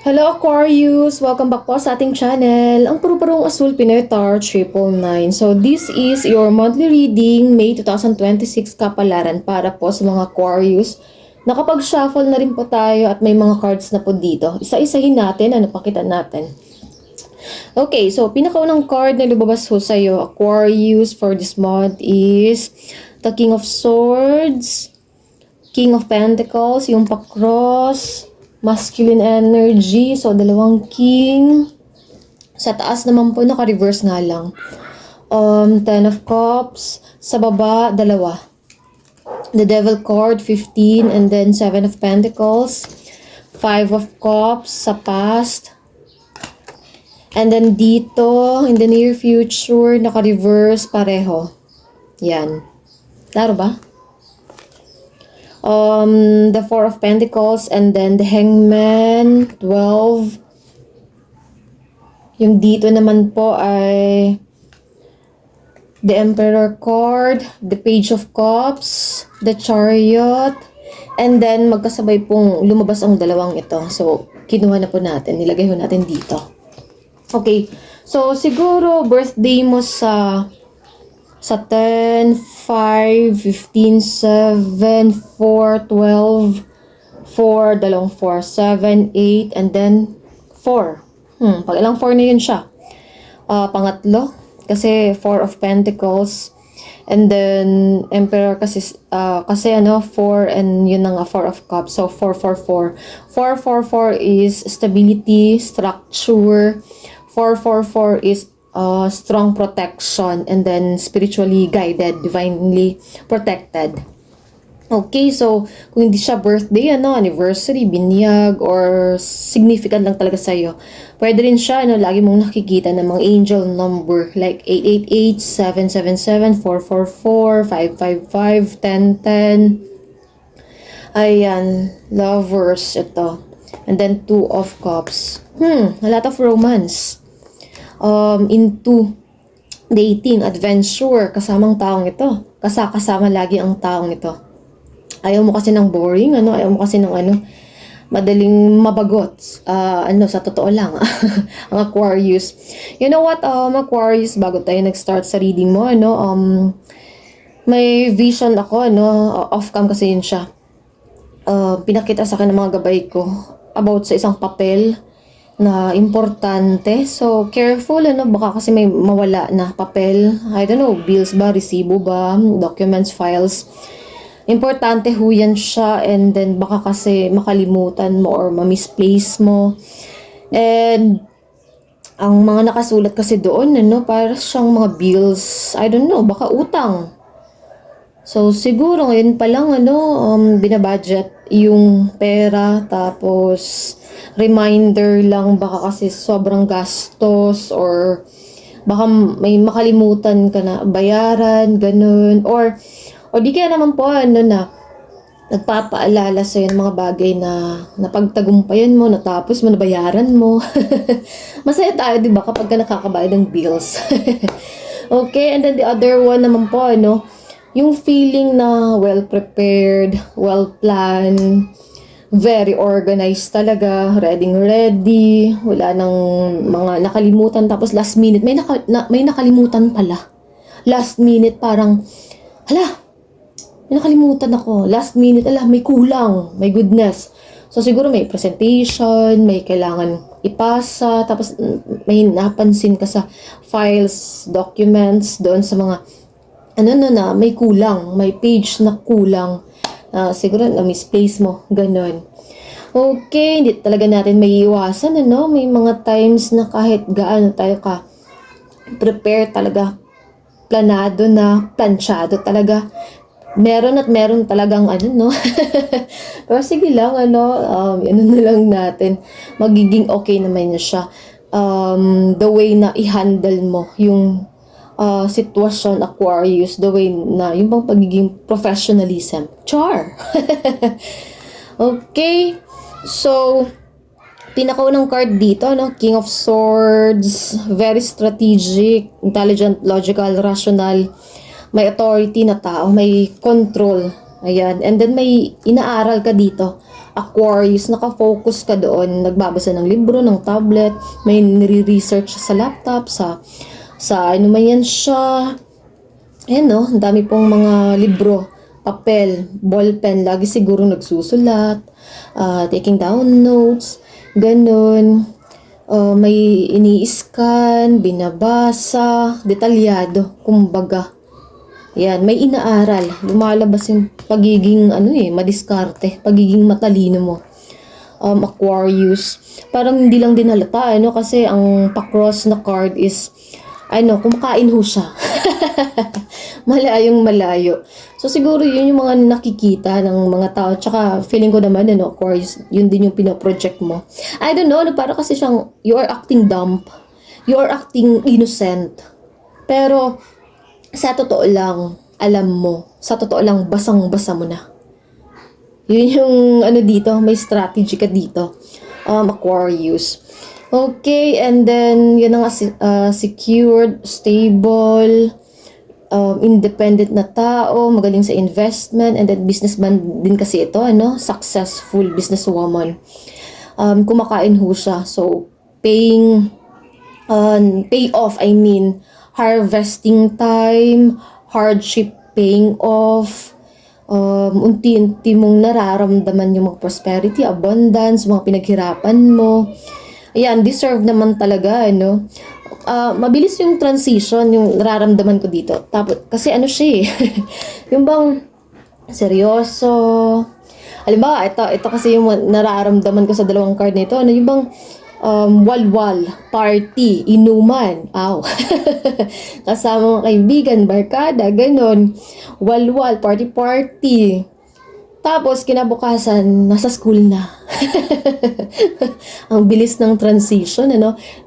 Hello Aquarius! Welcome back po sa ating channel, ang puro-purong asul Pinoy Tar 999. So this is your monthly reading, May 2026 kapalaran para po sa mga Aquarius. Nakapag-shuffle na rin po tayo at may mga cards na po dito. Isa-isahin natin, pakita natin. Okay, so pinakaunang card na lumabas ho sa'yo, Aquarius, for this month is the King of Swords, King of Pentacles, yung pa-cross, masculine energy, so dalawang king. Sa taas naman po, naka-reverse nga lang. Ten of Cups. Sa baba, dalawa. The Devil card, 15, and then 7 of Pentacles. 5 of Cups sa past. And then dito, in the near future, naka-reverse pareho. Yan. Klaro ba? The Four of Pentacles, and then the Hangman, 12. Yung dito naman po ay the Emperor card, the Page of Cups, the Chariot, and then magkasabay pong lumabas ang dalawang ito. So, kinuha na po natin, nilagay ho natin dito. Okay, so siguro birthday mo sa 10, 5, 15, 7, 4, 12, 4, dalawang 4, 7, 8, and then 4. Pag ilang 4 na yun siya. Pangatlo, kasi 4 of Pentacles, and then Emperor kasi 4, and yun nga 4 of Cups. So 4, 4, 4. 4, 4, 4 is stability, structure. 4, 4, 4 is strong protection, and then spiritually guided, divinely protected. Okay, so kung hindi siya birthday, anniversary, binyag, or significant lang talaga sa'yo, pwede rin siya, lagi mong nakikita ng mga angel number like 888, 777, 444, 555, 1010. Ayan, lovers, ito. And then 2 of Cups. A lot of romance. Into dating, adventure, kasamang taong ito. Kasama lagi ang taong ito. Ayaw mo kasi ng boring, ayaw mo kasi ng madaling mabagot. Sa totoo lang, ang Aquarius. You know what, Aquarius, bago tayo nag-start sa reading mo, may vision ako, off-cam kasi yun siya. Pinakita sa akin ng mga gabay ko about sa isang papel na importante. So, careful, baka kasi may mawala na papel. I don't know, bills ba, resibo ba, documents, files. Importante ho yan siya, and then baka kasi makalimutan mo or ma-misplace mo. And ang mga nakasulat kasi doon, para siyang mga bills, I don't know, baka utang. So, siguro ngayon pa lang, binabudget yung pera, tapos reminder lang, baka kasi sobrang gastos, or baka may makalimutan ka na bayaran, ganun, or di kaya naman po, na nagpapaalala sa'yo ng mga bagay na napagtagumpayan mo, natapos mo, nabayaran mo. Masaya tayo, di ba, kapag nakakabayad ng bills. Okay, and then the other one naman po, yung feeling na well-prepared, well-planned, very organized talaga, ready, wala nang mga nakalimutan, tapos last minute, may nakalimutan pala. Last minute, parang, may nakalimutan ako. Last minute, may kulang, my goodness. So, siguro may presentation, may kailangan ipasa, tapos may napansin ka sa files, documents, doon sa mga may kulang, may page na kulang. Siguro misplace mo, ganun. Okay, hindi talaga natin may iwasan, may mga times na kahit gaano tayo ka prepare talaga, planado na, planchado talaga, meron talagang pero sige lang, na lang natin, magiging okay naman siya. The way na i-handle mo yung sitwasyon, Aquarius, the way na yung bang pagiging professionalism. Char! Okay, so pinakaunang card dito, King of Swords, very strategic, intelligent, logical, rational, may authority na tao, may control. Ayan, and then may inaaral ka dito Aquarius, nakafocus ka doon, nagbabasa ng libro, ng tablet, may nire-research sa laptop, sa ano man yan siya. Ayan no, ang dami pong mga libro, papel, ballpen, lagi siguro nagsusulat, taking down notes, ganun. May ini-scan, binabasa, detalyado, kumbaga. Yan, may inaaral. Lumalabas yung pagiging, madiskarte, pagiging matalino mo. Aquarius. Parang hindi lang din halata, kasi ang pa-cross na card is, kumakain ho siya. Malayong malayo. So, siguro yun yung mga nakikita ng mga tao. Tsaka, feeling ko naman, Aquarius, yun din yung pinoproject mo. I don't know, para kasi siyang, you are acting dumb. You are acting innocent. Pero, sa totoo lang, alam mo, sa totoo lang, basang-basa mo na. Yun yung, dito, may strategy ka dito. Aquarius. Okay, and then, yun ang secured, stable, independent na tao, magaling sa investment, and then businessman din kasi ito, successful businesswoman. Kumakain ho siya. So, pay off, harvesting time, hardship paying off, unti-unti mong nararamdaman yung mga prosperity, abundance, mga pinaghirapan mo. Ayan, deserve naman talaga, mabilis yung transition, yung nararamdaman ko dito. Tapos, kasi siya yung bang seryoso. Halimbawa, ito kasi yung nararamdaman ko sa dalawang card nito, yung bang walwal, party, inuman, kasama mga kaibigan, barkada, ganon, walwal, party, tapos kinabukasan, nasa school na. Ang bilis ng transition,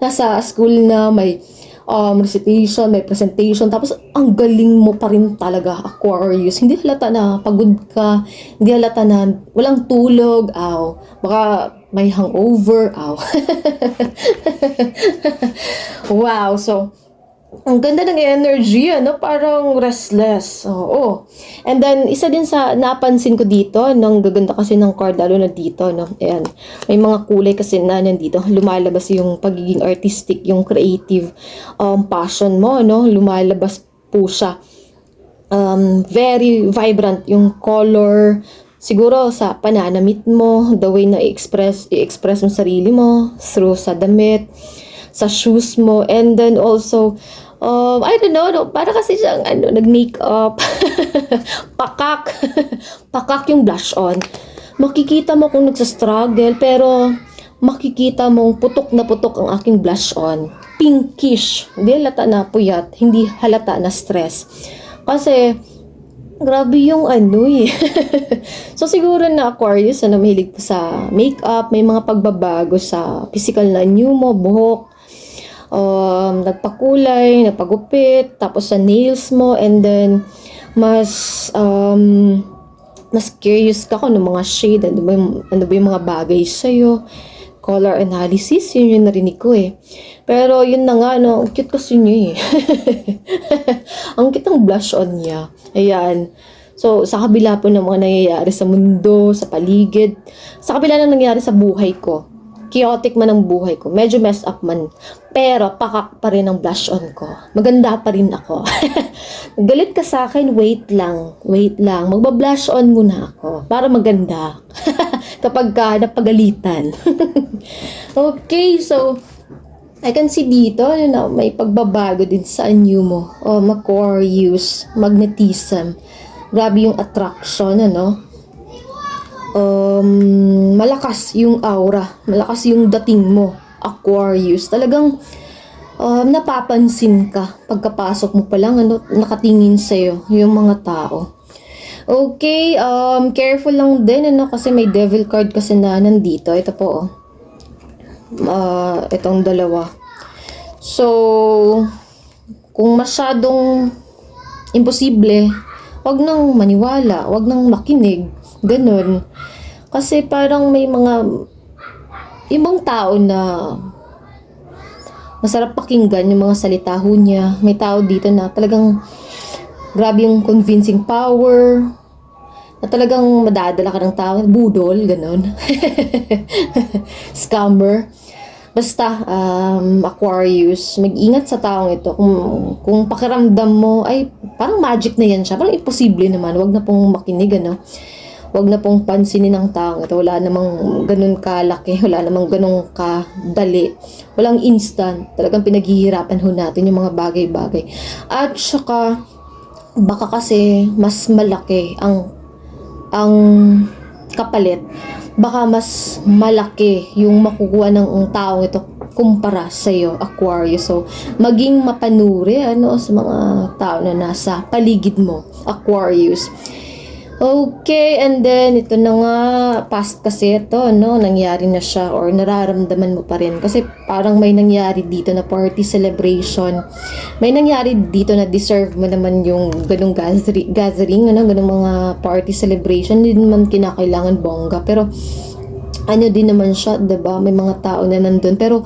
nasa school na, may recitation, may presentation, tapos ang galing mo pa rin talaga, Aquarius. Hindi halata na pagod ka, hindi halata na walang tulog, baka may hangover, Wow, so, ang ganda ng energy, parang restless. Oo. And then, isa din sa napansin ko dito, nang gaganda kasi ng card, lalo na dito, Ayan. May mga kulay kasi na nandito. Lumalabas yung pagiging artistic, yung creative passion mo, Lumalabas po siya. Very vibrant yung color. Siguro sa pananamit mo, the way na i-express mo sarili mo, through sa damit, sa shoes mo, and then also, I don't know, para kasi siyang, nag-makeup, pakak, pakak yung blush on. Makikita mo kung nagsastruggle, pero makikita mong putok na putok ang aking blush on. Pinkish, hindi halata na puyat, hindi halata na stress. Kasi, grabe yung So, siguro na Aquarius, mahilig pa sa makeup, may mga pagbabago sa physical na anyo mo, buhok, nagpakulay, nagpagupit, tapos sa nails mo, and then, mas curious ka kung mga shade, ano ba yung mga bagay sa'yo, color analysis, yun yung narinig ko Pero yun na nga, ang cute kasi niya Ang cute ang blush on niya. Ayan. So, sa kabila po ng mga nangyayari sa mundo, sa paligid, sa kabila na nangyayari sa buhay ko, chaotic man ang buhay ko, medyo messed up man, pero pakak pa rin ang blush on ko. Maganda pa rin ako. Galit ka sa akin, wait lang. Magba-blush on muna ako para maganda. Kapag ka napagalitan. Okay, so, I can see dito, may pagbabago din sa anyo mo. Aquarius, magnetism. Grabe yung attraction, malakas yung aura, malakas yung dating mo, Aquarius. Talagang napapansin ka pagkapasok mo pa lang, nakatingin sa'yo yung mga tao. Okay, careful lang din, kasi may devil card kasi na nandito. Ito po, itong dalawa. So, kung masyadong imposible, wag nang maniwala, wag nang makinig, ganun. Kasi parang may mga ibang tao na masarap pakinggan yung mga salita ho niya. May tao dito na talagang grabe yung convincing power, na talagang madadala ka ng tao, budol, ganun. Scammer. Basta, Aquarius, mag-ingat sa taong ito. Kung pakiramdam mo, ay, parang magic na yan siya. Parang imposible naman. Huwag na pong makinig, ano. Huwag na pong pansinin ng taong ito. Wala namang ganun kalaki. Wala namang ganun kadali. Walang instant. Talagang pinaghihirapan ho natin yung mga bagay-bagay. At saka, baka kasi mas malaki ang kapalit. Baka mas malaki yung makukuha ng taong ito kumpara sa iyo, Aquarius. So, maging mapanuri sa mga tao na nasa paligid mo, Aquarius. Okay, and then ito na nga, past kasi ito, nangyari na siya or nararamdaman mo pa rin. Kasi parang may nangyari dito na party celebration. May nangyari dito na deserve mo naman yung ganung gathering, ganung mga party celebration. Hindi naman kinakailangan bongga. Pero din naman siya, 'di ba? May mga tao na nandun. Pero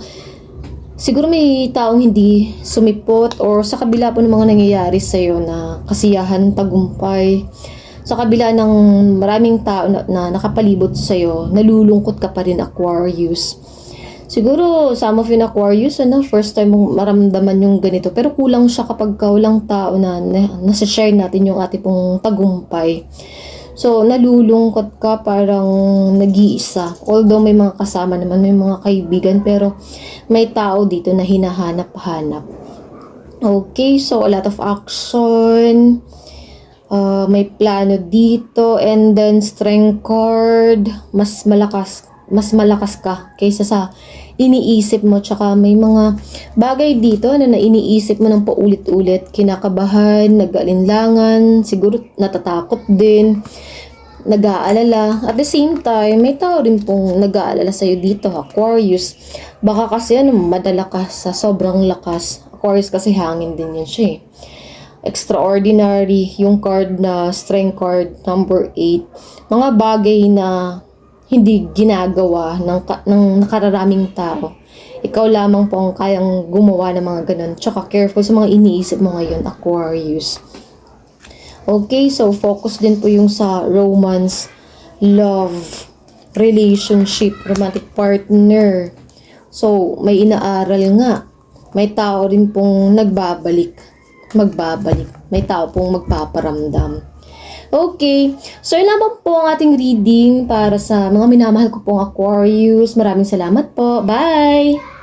siguro may taong hindi sumipot or sa kabila po ng mga nangyayari sa'yo na kasiyahan, tagumpay. Sa kabila ng maraming tao na nakapalibot sa'yo, nalulungkot ka pa rin, Aquarius. Siguro, some of you Aquarius, first time mong maramdaman yung ganito. Pero kulang siya kapag walang tao na nasa-share natin yung ating pong tagumpay. So, nalulungkot ka, parang nag-iisa. Although may mga kasama naman, may mga kaibigan, pero may tao dito na hinahanap-hanap. Okay, so a lot of action. May plano dito, and then strength card, mas malakas ka kaysa sa iniisip mo. Tsaka may mga bagay dito na iniisip mo ng paulit-ulit, kinakabahan, nag-alinlangan, siguro natatakot din, nag-aalala. At the same time, may tao rin pong nag-aalala sa'yo dito, Aquarius. Baka kasi madala ka sa sobrang lakas. Aquarius kasi hangin din yan siya Extraordinary, yung card na strength card number 8. Mga bagay na hindi ginagawa ng nakararaming tao. Ikaw lamang po ang kayang gumawa ng mga ganun. Tsaka careful sa mga iniisip mo ngayon, Aquarius. Okay, so focus din po yung sa romance, love, relationship, romantic partner. So, may inaaral nga. May tao rin pong magbabalik. May tao pong magpaparamdam. Okay. So, yun lamang po ang ating reading para sa mga minamahal ko pong Aquarius. Maraming salamat po. Bye!